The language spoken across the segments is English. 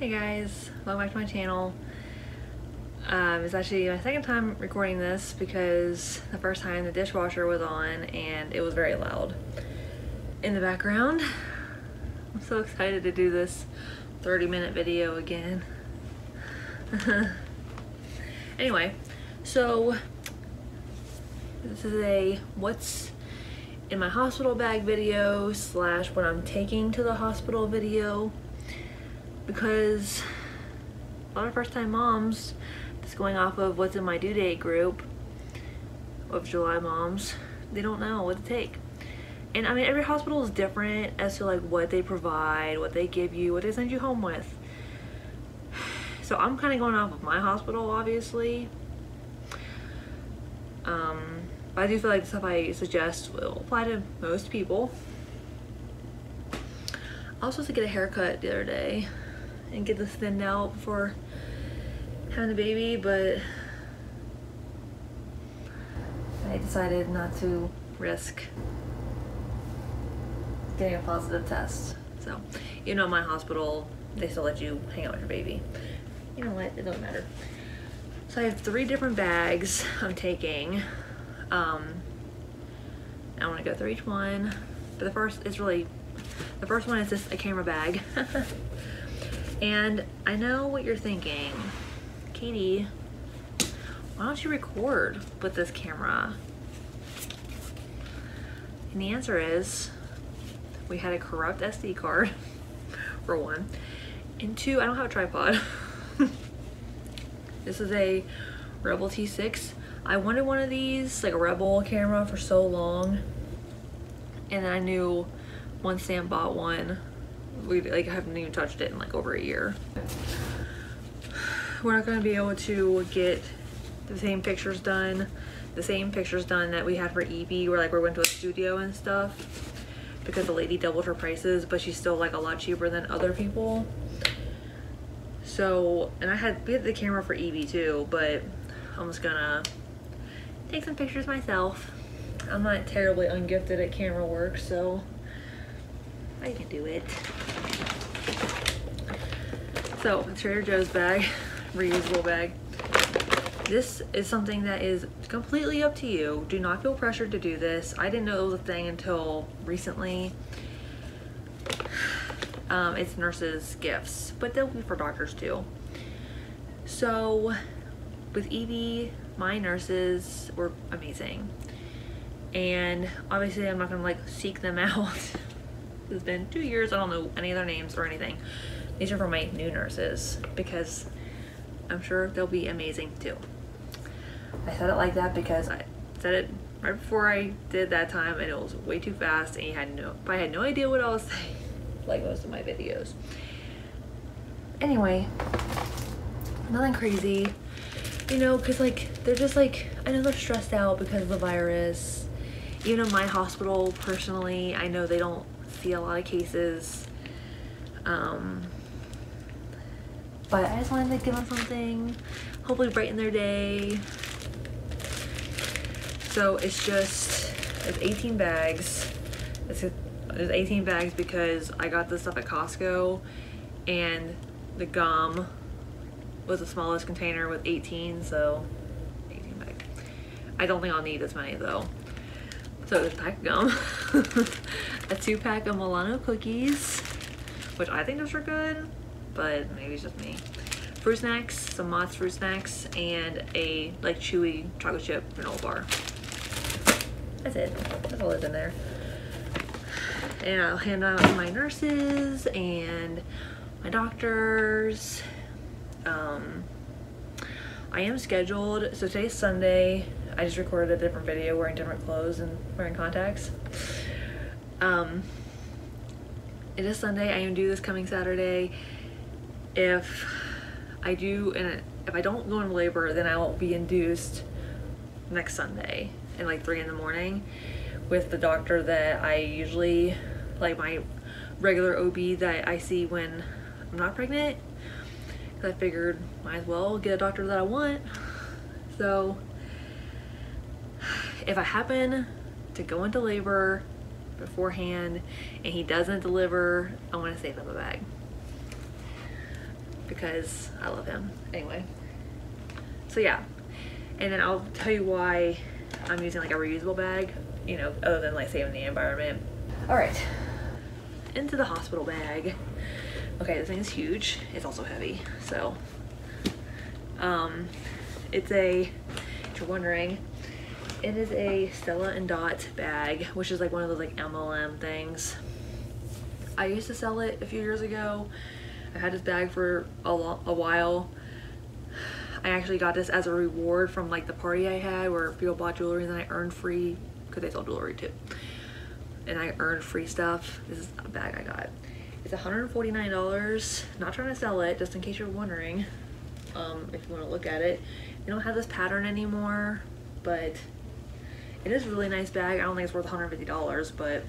Hey guys, welcome back to my channel. It's actually my second time recording this because the first time the dishwasher was on and it was very loud in the background. I'm so excited to do this 30-minute video again. Anyway, so this is a what's in my hospital bag video slash what I'm taking to the hospital video, because a lot of first-time moms, just going off of what's in my due date group of July moms, they don't know what to take. And I mean, every hospital is different as to like what they provide, what they give you, what they send you home with. So I'm kind of going off of my hospital, obviously. But I do feel like the stuff I suggest will apply to most people. I was supposed to get a haircut the other day and get this thinned out before having a baby, but I decided not to risk getting a positive test. So, you know, my hospital, they still let you hang out with your baby. You know what, it doesn't matter. So I have 3 different bags I'm taking. I want to go through each one, but the first one is just a camera bag. And I know what you're thinking, Katie, why don't you record with this camera? And the answer is, we had a corrupt SD card, for 1, and 2, I don't have a tripod. This is a Rebel T6. I wanted one of these, like a Rebel camera, for so long, and I knew once Sam bought one, we like haven't even touched it in like over a year. We're not going to be able to get the same pictures done that we had for Evie, where like we went to a studio and stuff, because the lady doubled her prices, but she's still like a lot cheaper than other people. So, and we had the camera for Evie too, but I'm just gonna take some pictures myself. I'm not terribly ungifted at camera work, so I can do it. So, Trader Joe's bag, reusable bag. This is something that is completely up to you. Do not feel pressured to do this. I didn't know it was a thing until recently. It's nurses' gifts, but they'll be for doctors too. So with Evie, my nurses were amazing. And obviously I'm not gonna like seek them out. It's been 2 years, I don't know any of their names or anything. These are for my new nurses, because I'm sure they'll be amazing too. I said it like that because I said it right before I did that time and it was way too fast and I had no idea what I was saying, like most of my videos. Anyway, nothing crazy, you know, because like they're just like, I know they're stressed out because of the virus. Even in my hospital, personally, I know they don't see a lot of cases, but I just wanted to give them something, hopefully brighten their day. So it's 18 bags. It's 18 bags because I got this stuff at Costco and the gum was the smallest container with 18, so 18 bags. I don't think I'll need this many though. So there's a pack of gum, a 2-pack of Milano cookies, which I think those are good, but maybe it's just me. Fruit snacks, some Mott's fruit snacks, and a like chewy chocolate chip granola bar. That's it. That's all that's in there. And I'll hand out to my nurses and my doctors. I am scheduled, so today's Sunday. I just recorded a different video wearing different clothes and wearing contacts. It is Sunday. I am due this coming Saturday. If I don't go into labor, then I will be induced next Sunday at like 3 in the morning with the doctor that I usually, like my regular OB that I see when I'm not pregnant. Cause I figured might as well get a doctor that I want. So if I happen to go into labor beforehand and he doesn't deliver, I want to save up a bag. because I love him. Anyway, so yeah, and then I'll tell you why I'm using like a reusable bag, you know, other than like saving the environment. All right, into the hospital bag. Okay, this thing is huge. It's also heavy, so it's a, if you're wondering, it is a Stella and Dot bag, which is like one of those like MLM things. I used to sell it a few years ago. I had this bag for a while. I actually got this as a reward from like the party I had where people bought jewelry and then I earned free, because they sell jewelry too. And I earned free stuff. This is a bag I got. It's $149. Not trying to sell it, just in case you're wondering. If you want to look at it. They don't have this pattern anymore, but it is a really nice bag. I don't think it's worth $150, but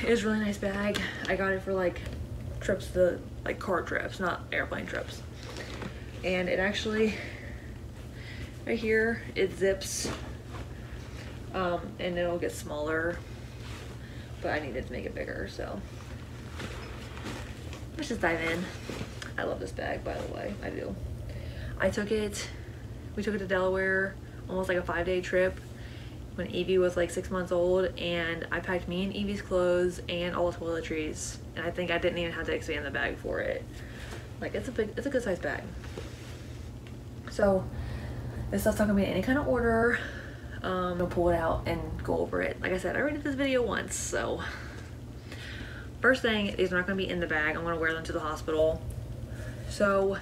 it is a really nice bag. I got it for like trips to, like car trips, not airplane trips. And it actually, right here, it zips, and it'll get smaller, but I needed to make it bigger, so. Let's just dive in. I love this bag, by the way, I do. We took it to Delaware, almost like a 5-day trip when Evie was like 6 months old, and I packed me and Evie's clothes and all the toiletries, and I think I didn't even have to expand the bag for it. Like, it's a good sized bag. So this stuff's not gonna be in any kind of order. I'll pull it out and go over it. Like I said, I already did this video once, so. First thing, these are not gonna be in the bag. I'm gonna wear them to the hospital. So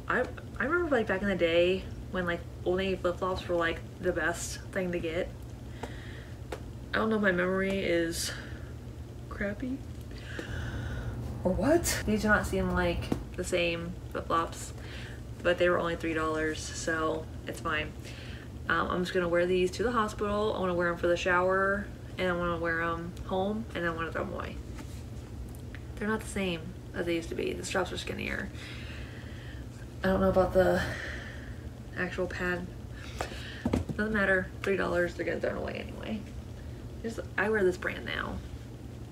I remember like back in the day when like Old Navy flip-flops were like the best thing to get. I don't know if my memory is crappy or what. These do not seem like the same flip-flops, but they were only $3, so it's fine. I'm just gonna wear these to the hospital. I wanna wear them for the shower, and I wanna wear them home, and then I wanna throw them away. They're not the same as they used to be. The straps are skinnier. I don't know about the actual pad. Doesn't matter, $3, they're getting thrown away anyway. I wear this brand now.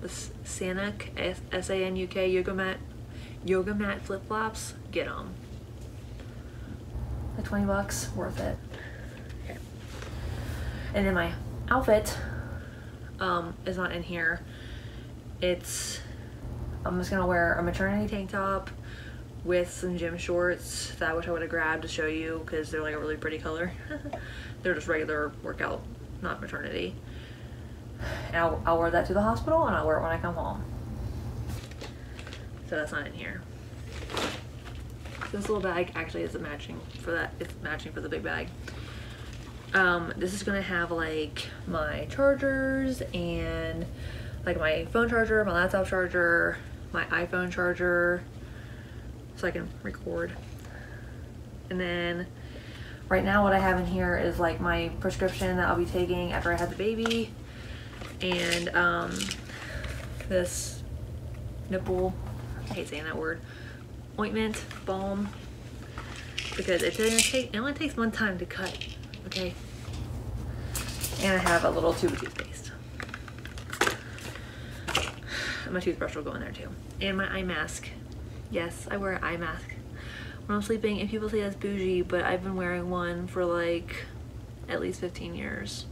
This Sanuk, S-A-N-U-K yoga mat flip-flops. Get them. Like 20 bucks, worth it. Okay. And then my outfit is not in here. I'm just gonna wear a maternity tank top with some gym shorts that I wish I would have grabbed to show you because they're like a really pretty color. They're just regular workout, not maternity. And I'll wear that to the hospital, and I'll wear it when I come home. So that's not in here. This little bag actually is matching for that. It's matching for the big bag. This is gonna have like my chargers and like my phone charger, my laptop charger, my iPhone charger, so I can record. And then right now what I have in here is like my prescription that I'll be taking after I have the baby, and this nipple, I hate saying that word, ointment, balm, because it only takes one time to cut, okay? And I have a little tube of toothpaste. And my toothbrush will go in there too. And my eye mask. Yes, I wear an eye mask when I'm sleeping, and people say that's bougie, but I've been wearing one for like at least 15 years.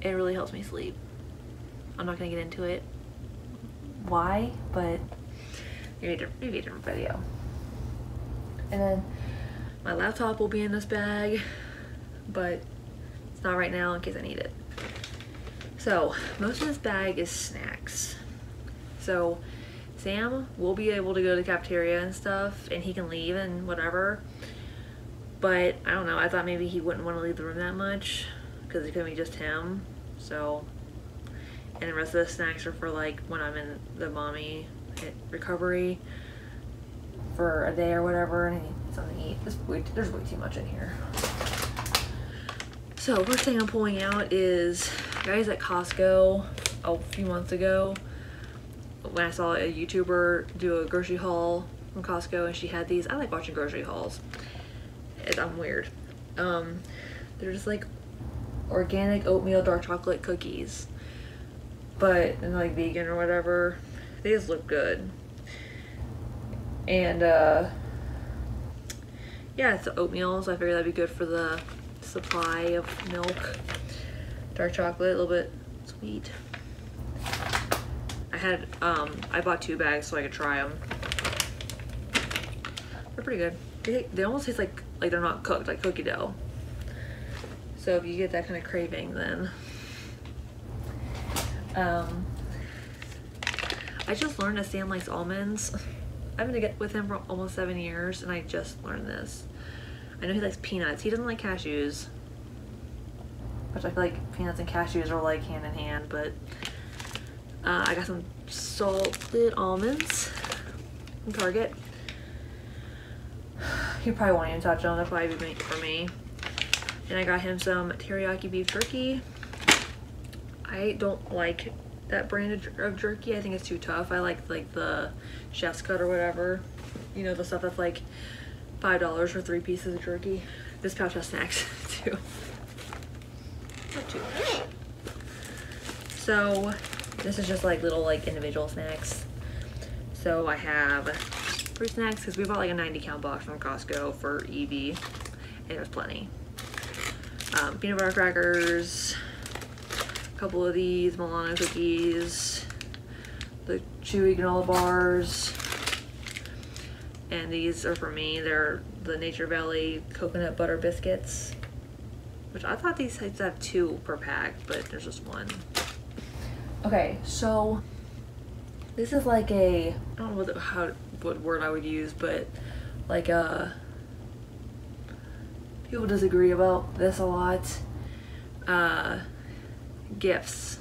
It really helps me sleep. I'm not gonna get into it why, but maybe a different video. And then my laptop will be in this bag, but it's not right now in case I need it. So most of this bag is snacks. So Sam will be able to go to the cafeteria and stuff, and he can leave and whatever, but I don't know, I thought maybe he wouldn't want to leave the room that much because it could be just him. So, and the rest of the snacks are for like when I'm in the mommy recovery for a day or whatever, and I need something to eat. There's way too much in here. So first thing I'm pulling out is, guys, at Costco a few months ago when I saw a YouTuber do a grocery haul from Costco, and she had these. I like watching grocery hauls. I'm weird. They're just like organic oatmeal dark chocolate cookies, but and like vegan or whatever. They just look good. And yeah, it's oatmeal, so I figured that'd be good for the supply of milk. Dark chocolate, a little bit sweet. I bought 2 bags so I could try them. They're pretty good. They almost taste like they're not cooked, like cookie dough. So if you get that kind of craving, then I just learned that Sam likes almonds. I've been with him for almost 7 years, and I just learned this. I know he likes peanuts. He doesn't like cashews, which I feel like peanuts and cashews are like hand in hand, but I got some salted almonds from Target. He probably won't even touch them. That'll probably be for me. And I got him some teriyaki beef jerky. I don't like that brand of jerky. I think it's too tough. I like the chef's cut or whatever. You know, the stuff that's like $5 for 3 pieces of jerky. This pouch has snacks too. Not too much. So this is just like little like individual snacks. So I have fruit snacks because we bought like a 90-count box from Costco for Evie, and it was plenty. Peanut butter crackers, a couple of these Milano cookies, the chewy granola bars, and these are for me. They're the Nature Valley coconut butter biscuits, which I thought these had to have 2 per pack, but there's just 1. Okay, so this is like I don't know what word I would use, but like people disagree about this a lot. Gifts.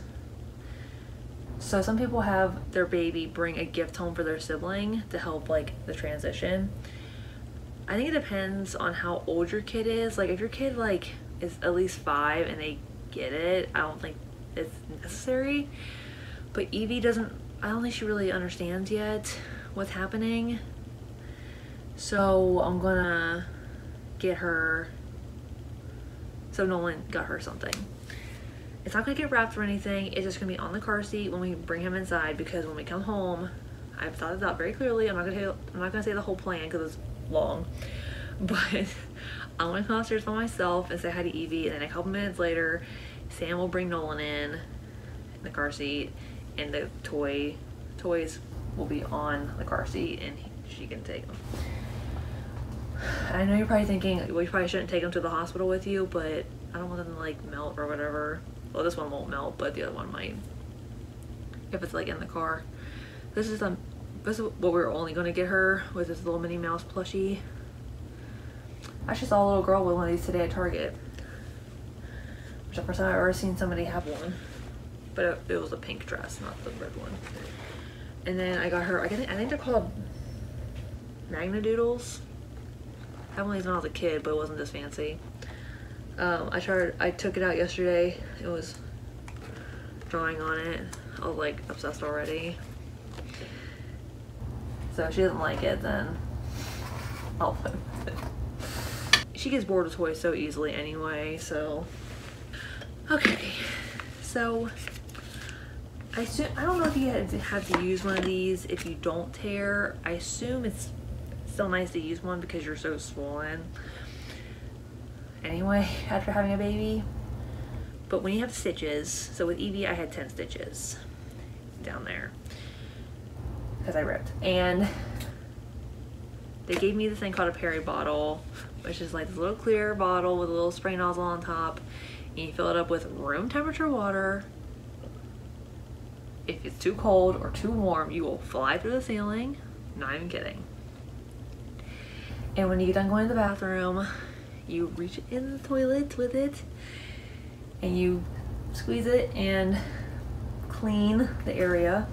So some people have their baby bring a gift home for their sibling to help like the transition. I think it depends on how old your kid is. Like if your kid like is at least 5 and they get it, I don't think it's necessary. But Evie I don't think she really understands yet what's happening. So I'm gonna get her, so Nolan got her something. It's not gonna get wrapped or anything. It's just gonna be on the car seat when we bring him inside, because when we come home, I've thought it out very clearly. I'm not gonna say the whole plan because it's long, but I'm gonna come upstairs by myself and say hi to Evie, and then a couple minutes later, Sam will bring Nolan in the car seat, and the toys will be on the car seat, and she can take them. I know you're probably thinking, well, you probably shouldn't take them to the hospital with you, but I don't want them to like melt or whatever. Well, this one won't melt, but the other one might, if it's like in the car. This is what we're only going to get her, with this little Minnie Mouse plushie. I actually saw a little girl with one of these today at Target, which is the first time I've ever seen somebody have one, but it was a pink dress, not the red one. And then I got her, I think they're called Magnadoodles. I had one of these when I was a kid, but it wasn't this fancy. I took it out yesterday. It was drawing on it. I was like obsessed already. So if she doesn't like it, then I'll play with it. She gets bored with toys so easily anyway, so. Okay, so I don't know if you have to use one of these if you don't tear. I assume it's still nice to use one because you're so swollen anyway after having a baby. But when you have stitches, so with Evie I had 10 stitches down there because I ripped, and they gave me this thing called a Peri bottle, which is like this little clear bottle with a little spray nozzle on top, and you fill it up with room temperature water. If it's too cold or too warm, you will fly through the ceiling. Not even kidding. And when you get done going to the bathroom, you reach in the toilet with it and you squeeze it and clean the area,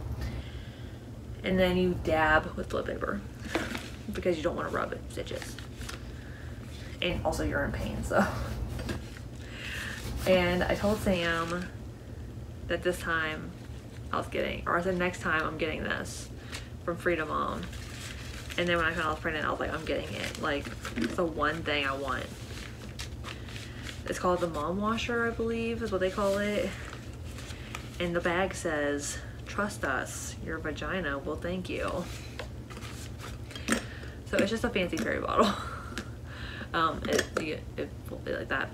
and then you dab with toilet paper because you don't want to rub stitches, and also you're in pain, so. And I told Sam that this time I said next time I'm getting this from Freedom Mom. And then when I found out I was pregnant, I was like, I'm getting it. Like, it's the one thing I want. It's called the Mom Washer, I believe, is what they call it. And the bag says, "Trust us, your vagina will thank you." So it's just a fancy fairy bottle. It folds like that.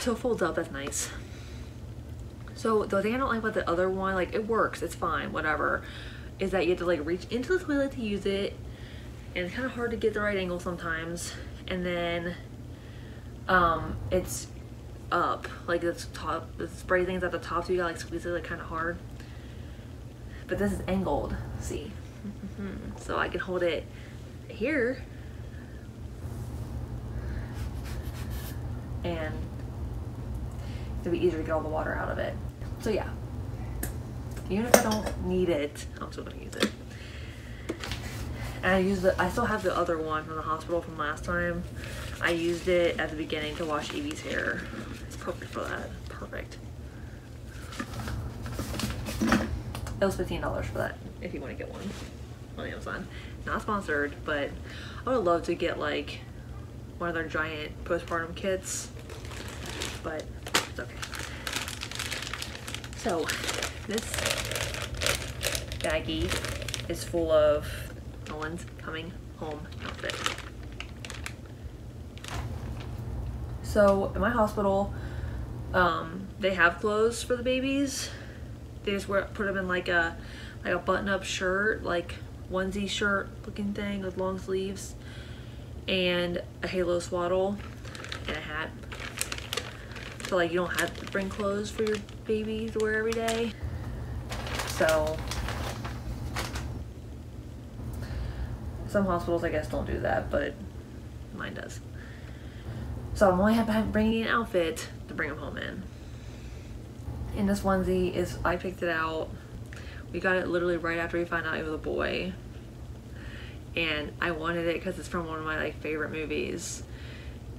So it folds up, that's nice. So the thing I don't like about the other one, like it works, it's fine, whatever, is that you have to like reach into the toilet to use it, and it's kind of hard to get the right angle sometimes. And then it's up, like it's top, the spray thing's at the top, so you gotta like squeeze it like kind of hard. But this is angled, see? So I can hold it here and it'll be easier to get all the water out of it. So yeah, even if I don't need it, I'm still gonna use it. And I still have the other one from the hospital from last time. I used it at the beginning to wash Evie's hair. It's perfect for that, perfect. It was $15 for that, if you want to get one on Amazon. Not sponsored, but I would love to get like one of their giant postpartum kits, but it's okay. So this baggie is full of Nolan's coming home outfit. So in my hospital, they have clothes for the babies. They just put them in like a button-up shirt, like onesie shirt looking thing with long sleeves, and a halo swaddle and a hat. So like you don't have to bring clothes for your baby to wear every day. So some hospitals I guess don't do that, but mine does. So I'm only bringing an outfit to bring them home in. And this onesie is, I picked it out. We got it literally right after we found out it was a boy. And I wanted it because it's from one of my like favorite movies.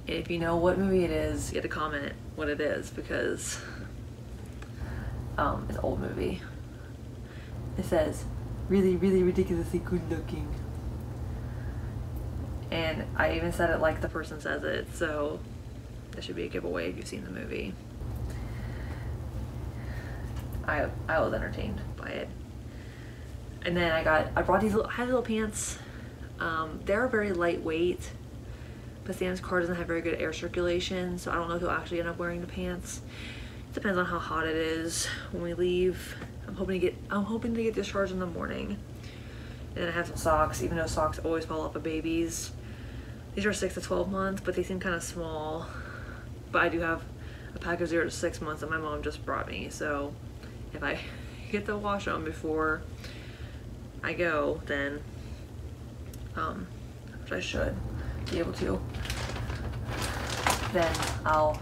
And if you know what movie it is, you have to comment what it is, because it's an old movie. It says, really, really ridiculously good looking. And I even said it like the person says it, so this should be a giveaway if you've seen the movie. I was entertained by it. And then I brought these high little pants. They're very lightweight, but Sam's car doesn't have very good air circulation, so I don't know if he'll actually end up wearing the pants. It depends on how hot it is when we leave. I'm hoping to get discharged in the morning. And then I have some socks, even though socks always fall off of babies. These are 6 to 12 months, but they seem kind of small. But I do have a pack of 0 to 6 months that my mom just brought me, so if I get to wash them before I go, then which I should be able to, then I'll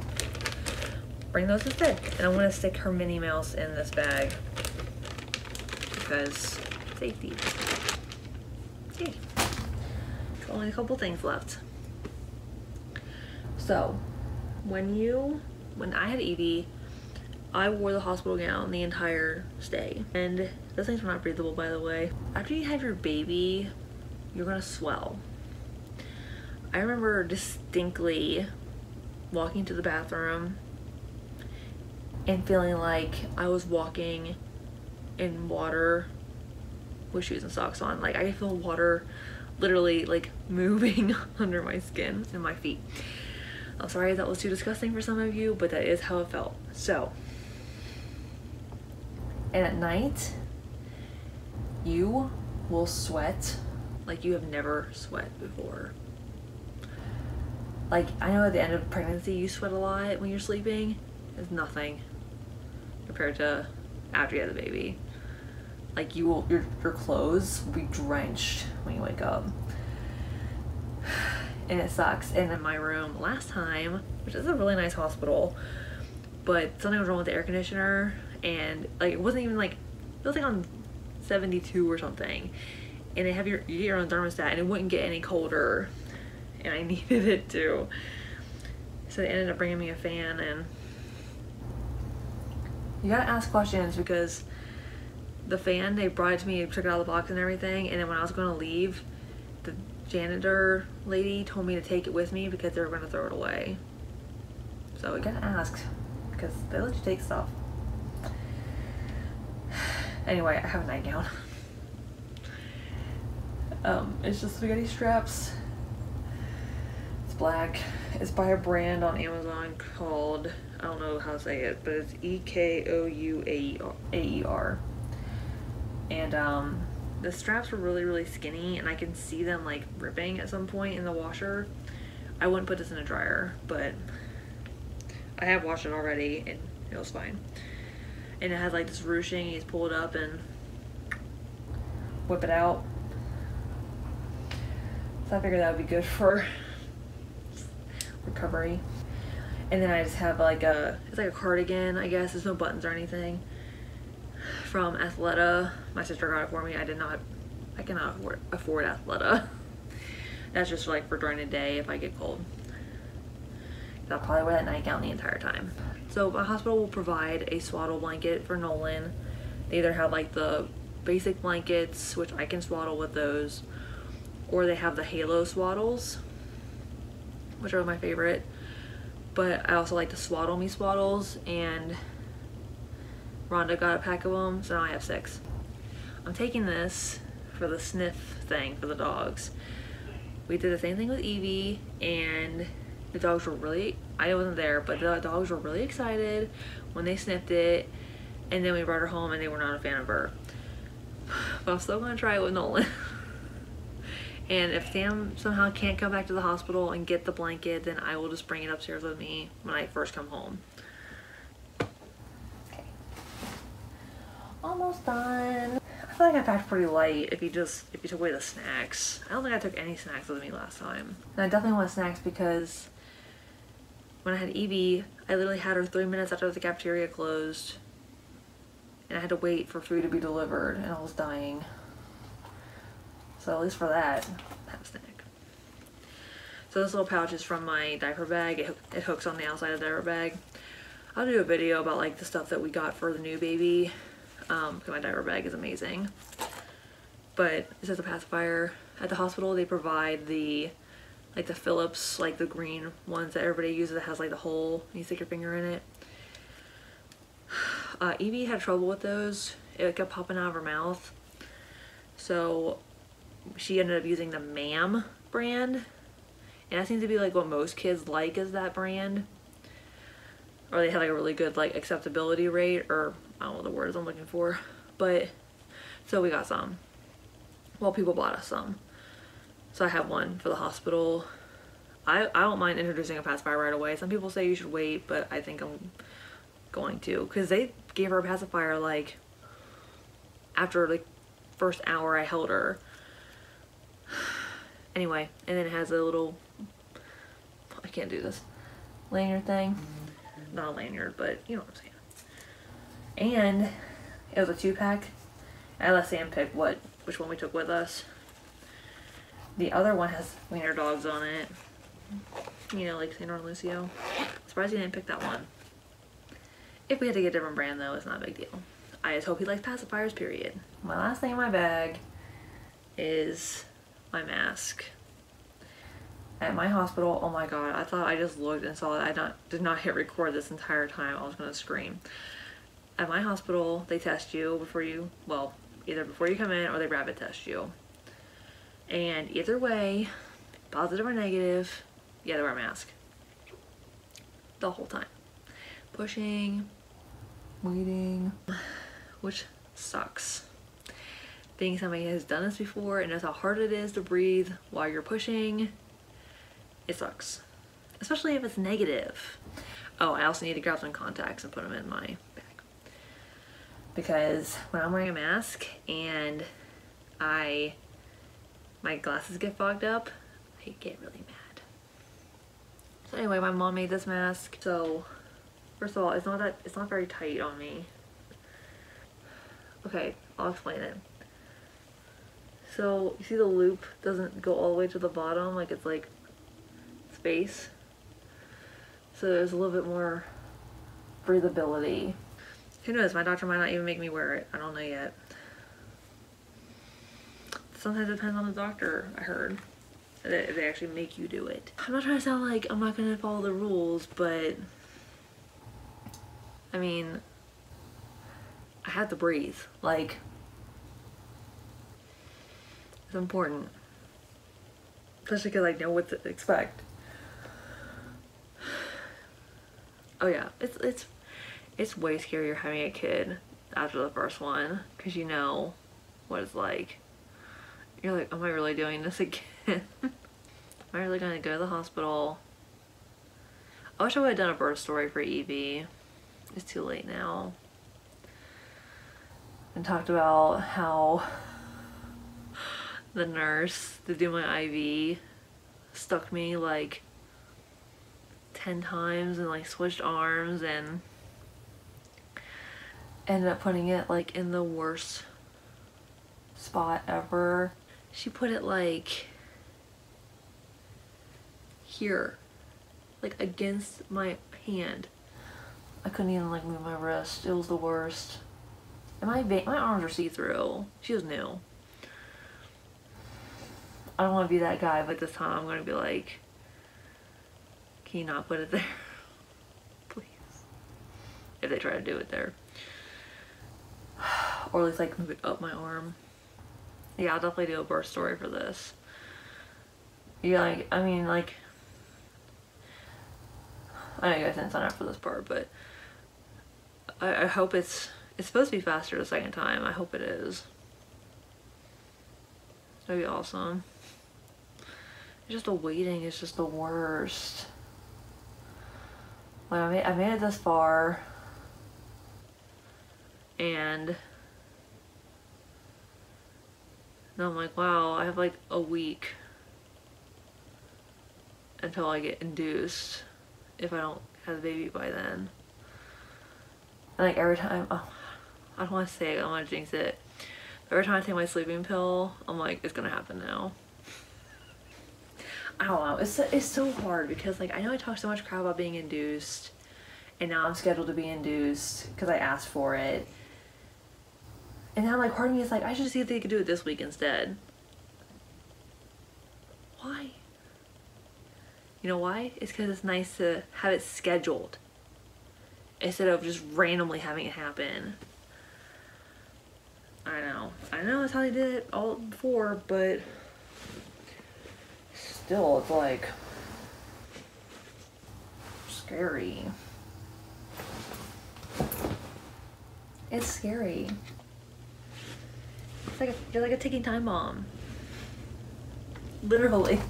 bring those instead. And I'm gonna stick her Minnie Mouse in this bag because safety. Okay, only a couple things left. So when I had Evie, I wore the hospital gown the entire stay. And those things were not breathable, by the way. After you have your baby, you're gonna swell. I remember distinctly walking to the bathroom and feeling like I was walking in water with shoes and socks on. Like I could feel water literally like moving under my skin and my feet. I'm sorry if that was too disgusting for some of you, but that is how it felt. So, and at night, you will sweat like you have never sweat before. Like, I know at the end of pregnancy you sweat a lot when you're sleeping. It's nothing compared to after you have the baby. Like your clothes will be drenched when you wake up. And it sucks. And in my room last time, which is a really nice hospital, but something was wrong with the air conditioner, and like it wasn't even like, it was like on 72 or something, and you get your own thermostat and it wouldn't get any colder, and I needed it to, so they ended up bringing me a fan. And you gotta ask questions, because the fan, they brought it to me, took it out of the box and everything, and then when I was gonna leave, the janitor lady told me to take it with me because they were gonna throw it away. So you gotta ask, because they let you take stuff. Anyway, I have a nightgown. It's just spaghetti straps. It's black. It's by a brand on Amazon called, I don't know how to say it, but it's Ekouaer. And the straps were really, really skinny, and I can see them like ripping at some point in the washer. I wouldn't put this in a dryer, but I have washed it already and it was fine. And it has like this ruching. You just pull it up and whip it out. So I figured that would be good for recovery. And then I just have like it's like a cardigan, I guess. There's no buttons or anything. From Athleta. My sister got it for me. I cannot afford Athleta. That's just like for during the day if I get cold. I'll probably wear that nightgown the entire time. So my hospital will provide a swaddle blanket for Nolan. They either have like the basic blankets, which I can swaddle with those, or they have the Halo swaddles, which are my favorite. But I also like the Swaddle Me swaddles, and Rhonda got a pack of them, so now I have 6. I'm taking this for the sniff thing for the dogs. We did the same thing with Evie, and the dogs were really, I wasn't there, but the dogs were really excited when they sniffed it, and then we brought her home and they were not a fan of her. But I'm still gonna try it with Nolan. And if Sam somehow can't come back to the hospital and get the blanket, then I will just bring it upstairs with me when I first come home. Okay. Almost done. I feel like I packed pretty light if you took away the snacks. I don't think I took any snacks with me last time. And I definitely want snacks because when I had Evie, I literally had her 3 minutes after the cafeteria closed. And I had to wait for food to be delivered, and I was dying. So at least for that, have a snack. So this little pouch is from my diaper bag. It hooks on the outside of the diaper bag. I'll do a video about like the stuff that we got for the new baby. Because my diaper bag is amazing. But this is a pacifier. At the hospital, they provide the Philips, like the green ones that everybody uses that has like the hole and you stick your finger in it. Evie had trouble with those. It kept popping out of her mouth. So she ended up using the MAM brand. And that seems to be like what most kids like is that brand. Or they had like a really good like acceptability rate, or I don't know what the words I'm looking for. But so we got some. Well, people bought us some. So I have one for the hospital. I don't mind introducing a pacifier right away. Some people say you should wait, but I think I'm going to, because they gave her a pacifier like after the first hour I held her. Anyway, and then it has a little, I can't do this, lanyard thing. Not a lanyard, but you know what I'm saying. And it was a 2-pack. I let Sam pick which one we took with us. The other one has wiener dogs on it. You know, like Sandra and Lucio. Surprised he didn't pick that one. If we had to get a different brand though, it's not a big deal. I just hope he likes pacifiers, period. My last thing in my bag is my mask. At my hospital, oh my god, I thought I just looked and saw that I did not hit record this entire time. I was gonna scream. At my hospital, they test you before you, well, either before you come in or they rapid test you. And either way, positive or negative, you gotta wear a mask. The whole time. Pushing, waiting, which sucks. Being somebody who has done this before and knows how hard it is to breathe while you're pushing, it sucks. Especially if it's negative. Oh, I also need to grab some contacts and put them in my bag. Because when I'm wearing a mask and my glasses get fogged up, I get really mad. So anyway, my mom made this mask. So first of all, it's not very tight on me. Okay, I'll explain it. So you see the loop doesn't go all the way to the bottom, like it's like space. So there's a little bit more breathability. Who knows, my doctor might not even make me wear it. I don't know yet. Sometimes it depends on the doctor, I heard. They actually make you do it. I'm not trying to sound like I'm not gonna follow the rules, but I mean, I have to breathe. Like, It's important. Especially because I know what to expect. Oh yeah, it's way scarier having a kid after the first one, because you know what it's like. You're like, am I really doing this again? Am I really gonna go to the hospital? I wish I would have done a birth story for Evie. It's too late now. And talked about how the nurse to do my IV stuck me like 10 times and like switched arms and ended up putting it like in the worst spot ever. She put it like here, like against my hand. I couldn't even like move my wrist. It was the worst. And my arms are see-through. She was new. I don't want to be that guy, but this time I'm going to be like, can you not put it there? Please. If they try to do it there. Or at least like move it up my arm. Yeah, I'll definitely do a birth story for this. Yeah, like, I mean, like, I know you guys didn't sign up for this part, but I hope it's supposed to be faster the second time. I hope it is. That'd be awesome. It's just the waiting is just the worst. Like, I made it this far, and now I'm like, wow, I have like a week until I get induced if I don't have the baby by then. And like every time, oh, I don't want to say it, I don't want to jinx it. But every time I take my sleeping pill, I'm like, it's gonna happen now. I don't know, it's so hard because like I know I talk so much crap about being induced, and now I'm scheduled to be induced because I asked for it. And now like part of me is like, I should see if they could do it this week instead. Why? You know why? It's because it's nice to have it scheduled instead of just randomly having it happen. I know that's how they did it all before, but still, it's like scary. It's scary. It's like you're like a ticking time bomb. Literally.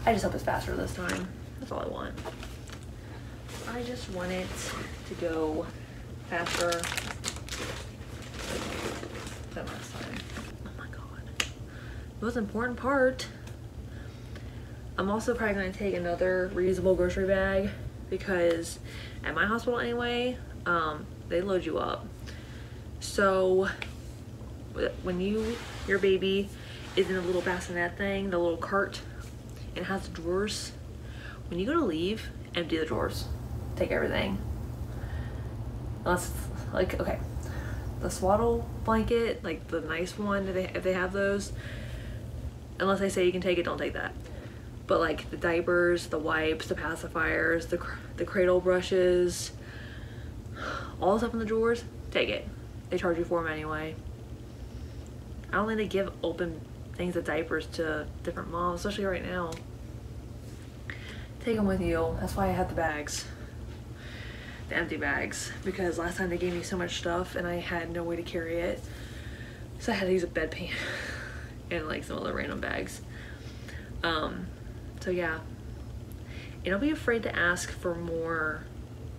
I just hope it's faster this time. That's all I want. I just want it to go faster than last time. Oh my god. The most important part, I'm also probably going to take another reusable grocery bag because at my hospital anyway, they load you up. So when your baby is in a little bassinet thing, the little cart, and it has the drawers, when you go to leave, empty the drawers. Take everything. Unless, like, okay, the swaddle blanket, like the nice one, if they have those, unless they say you can take it, don't take that. But like the diapers, the wipes, the pacifiers, the cradle brushes, all the stuff in the drawers, take it. They charge you for them anyway. I don't think they give open things of diapers to different moms, especially right now. Take them with you. That's why I had the bags. The empty bags. Because last time they gave me so much stuff and I had no way to carry it. So I had to use a bedpan and like some other random bags. So yeah. And don't be afraid to ask for more,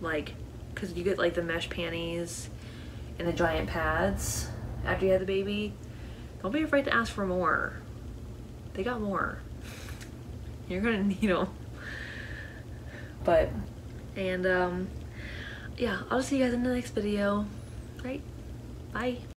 like, because you get like the mesh panties and the giant pads after you have the baby. Don't be afraid to ask for more. They got more. You're gonna need them. But, and yeah, I'll see you guys in the next video. Right? Bye.